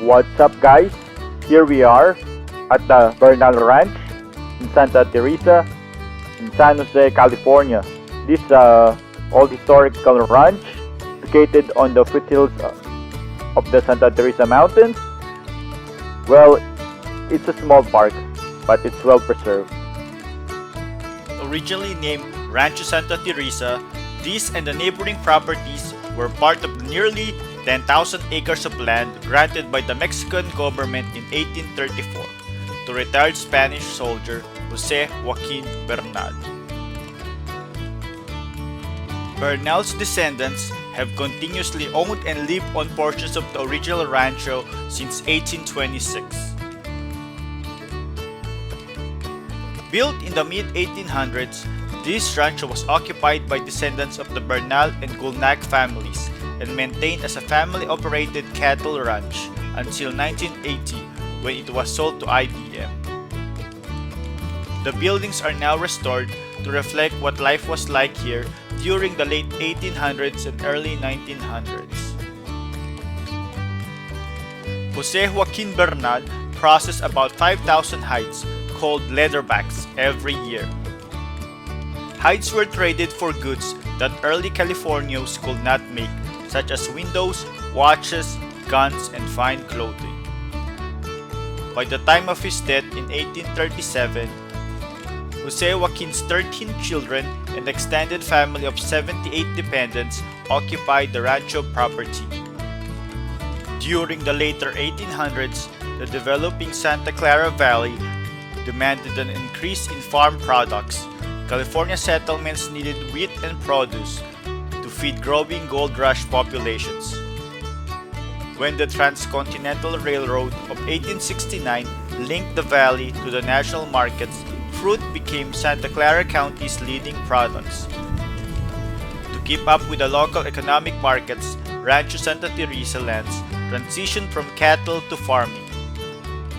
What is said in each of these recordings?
What's up, guys? Here we are at the Bernal Ranch in Santa Teresa in San Jose, California. This old historical ranch located on the foothills of the Santa Teresa Mountains. Well, it's a small park, but it's well preserved. Originally named Rancho Santa Teresa, these and the neighboring properties were part of the nearly 10,000 acres of land granted by the Mexican government in 1834 to retired Spanish soldier Jose Joaquin Bernal. Bernal's descendants have continuously owned and lived on portions of the original rancho since 1826. Built in the mid-1800s, this rancho was occupied by descendants of the Bernal and Gulnac families and maintained as a family-operated cattle ranch until 1980 when it was sold to IBM. The buildings are now restored to reflect what life was like here during the late 1800s and early 1900s. Jose Joaquin Bernal processed about 5,000 hides called leatherbacks every year. Hides were traded for goods that early Californios could not make, such as windows, watches, guns, and fine clothing. By the time of his death in 1837, Jose Joaquin's 13 children and extended family of 78 dependents occupied the rancho property. During the later 1800s, the developing Santa Clara Valley demanded an increase in farm products. California settlements needed wheat and produce to feed growing gold rush populations. When the Transcontinental Railroad of 1869 linked the valley to the national markets, fruit became Santa Clara County's leading products. To keep up with the local economic markets, Rancho Santa Teresa lands transitioned from cattle to farming.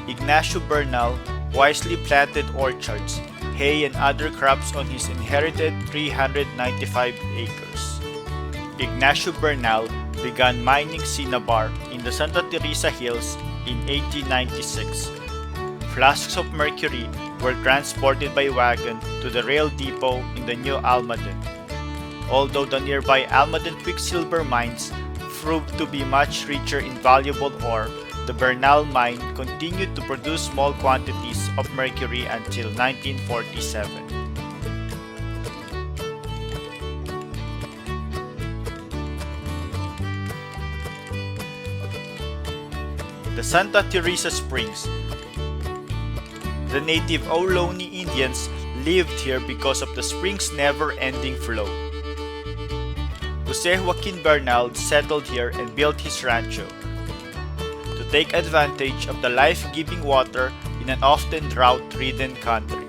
Ignacio Bernal wisely planted orchards, hay and other crops on his inherited 395 acres. Ignacio Bernal began mining cinnabar in the Santa Teresa Hills in 1896. Flasks of mercury were transported by wagon to the rail depot in the New Almaden. Although the nearby Almaden quicksilver mines proved to be much richer in valuable ore, the Bernal mine continued to produce small quantities of mercury until 1947. The Santa Teresa Springs. The native Ohlone Indians lived here because of the spring's never-ending flow. Jose Joaquin Bernal settled here and built his rancho to take advantage of the life-giving water in an often drought-ridden country.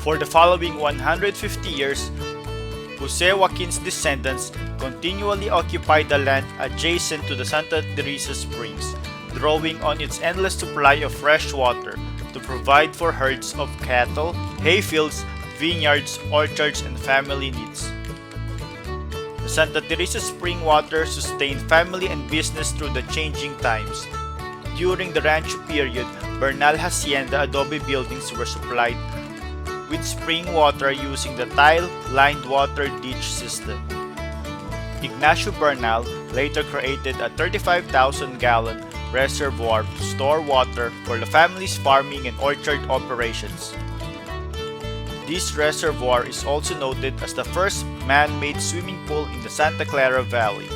For the following 150 years, Jose Joaquin's descendants continually occupied the land adjacent to the Santa Teresa Springs, drawing on its endless supply of fresh water to provide for herds of cattle, hayfields, vineyards, orchards, and family needs. The Santa Teresa spring water sustained family and business through the changing times. During the rancho period, Bernal Hacienda adobe buildings were supplied with spring water using the tile-lined water ditch system. Ignacio Bernal later created a 35,000-gallon reservoir to store water for the family's farming and orchard operations. This reservoir is also noted as the first man-made swimming pool in the Santa Clara Valley.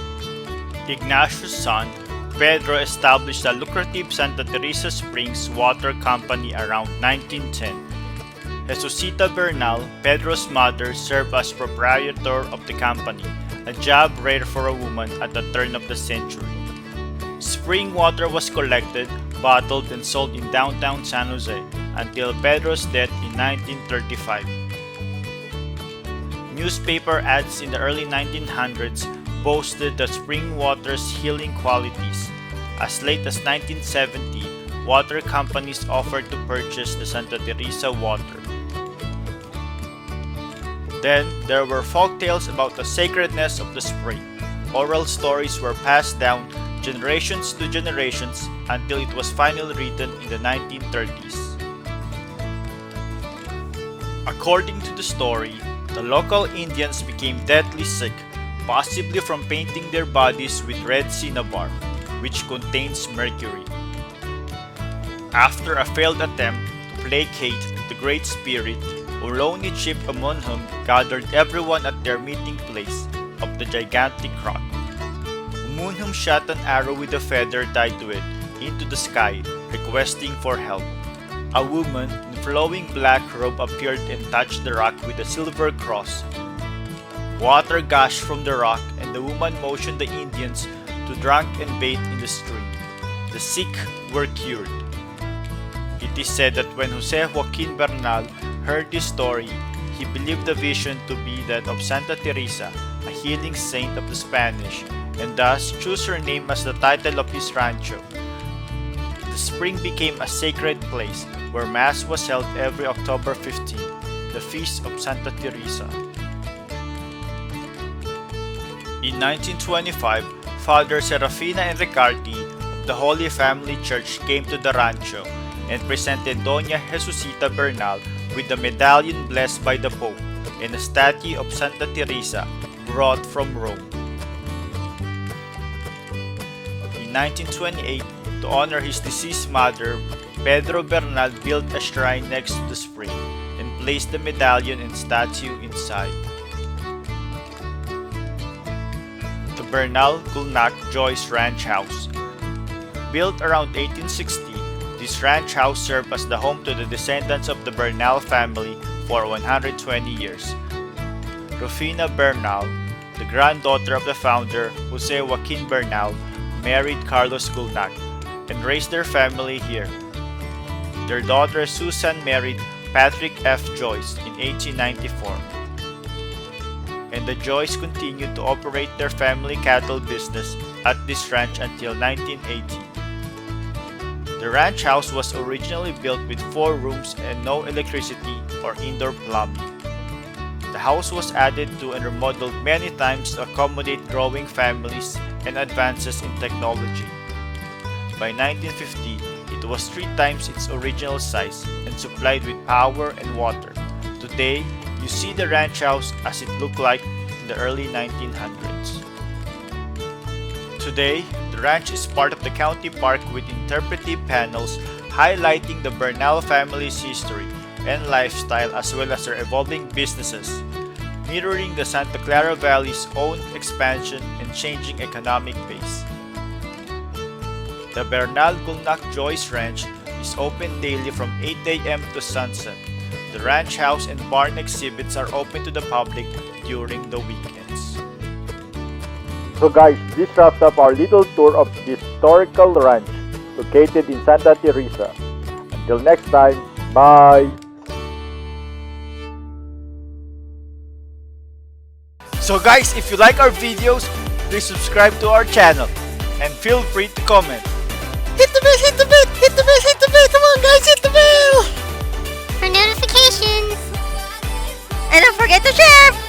Ignacio's son, Pedro, established the lucrative Santa Teresa Springs Water Company around 1910. Jesusita Bernal, Pedro's mother, served as proprietor of the company, a job rare for a woman at the turn of the century. Spring water was collected, bottled, and sold in downtown San Jose until Pedro's death in 1935. Newspaper ads in the early 1900s boasted the spring water's healing qualities. As late as 1970, water companies offered to purchase the Santa Teresa water. Then, there were folk tales about the sacredness of the spring. Oral stories were passed down generations to generations until it was finally written in the 1930s. According to the story, the local Indians became deathly sick, possibly from painting their bodies with red cinnabar, which contains mercury. After a failed attempt to placate the Great Spirit, Ohlone chief among whom gathered everyone at their meeting place of the gigantic rock. Munhum shot an arrow with a feather tied to it into the sky, requesting for help. A woman in flowing black robe appeared and touched the rock with a silver cross. Water gushed from the rock, and the woman motioned the Indians to drink and bathe in the stream. The sick were cured. It is said that when Jose Joaquin Bernal heard this story, he believed the vision to be that of Santa Teresa, a healing saint of the Spanish, and thus chose her name as the title of his rancho. The spring became a sacred place where Mass was held every October 15, the feast of Santa Teresa. In 1925, Father Serafina and Riccardi of the Holy Family Church came to the rancho and presented Doña Jesusita Bernal with a medallion blessed by the Pope and a statue of Santa Teresa brought from Rome. In 1928, to honor his deceased mother, Pedro Bernal built a shrine next to the spring and placed the medallion and statue inside. The Bernal-Gulnac-Joice Ranch House. Built around 1860, this ranch house served as the home to the descendants of the Bernal family for 120 years. Rufina Bernal, the granddaughter of the founder Jose Joaquin Bernal, married Carlos Gulnac and raised their family here. Their daughter Susan married Patrick F. Joyce in 1894. And the Joyce continued to operate their family cattle business at this ranch until 1980. The ranch house was originally built with 4 rooms and no electricity or indoor plumbing. The house was added to and remodeled many times to accommodate growing families and advances in technology. By 1950, it was 3 times its original size and supplied with power and water. Today, you see the ranch house as it looked like in the early 1900s. Today, the ranch is part of the county park with interpretive panels highlighting the Bernal family's history and lifestyle as well as their evolving businesses, mirroring the Santa Clara Valley's own expansion and changing economic base. The Bernal-Gulnac-Joice Ranch is open daily from 8 a.m. to sunset. The ranch house and barn exhibits are open to the public during the weekends. So guys, this wraps up our little tour of this historical ranch located in Santa Teresa. Until next time, bye! So guys, if you like our videos, please subscribe to our channel and feel free to comment. Hit the bell, hit the bell, hit the bell, hit the bell. Come on guys, hit the bell. For notifications. And don't forget to share.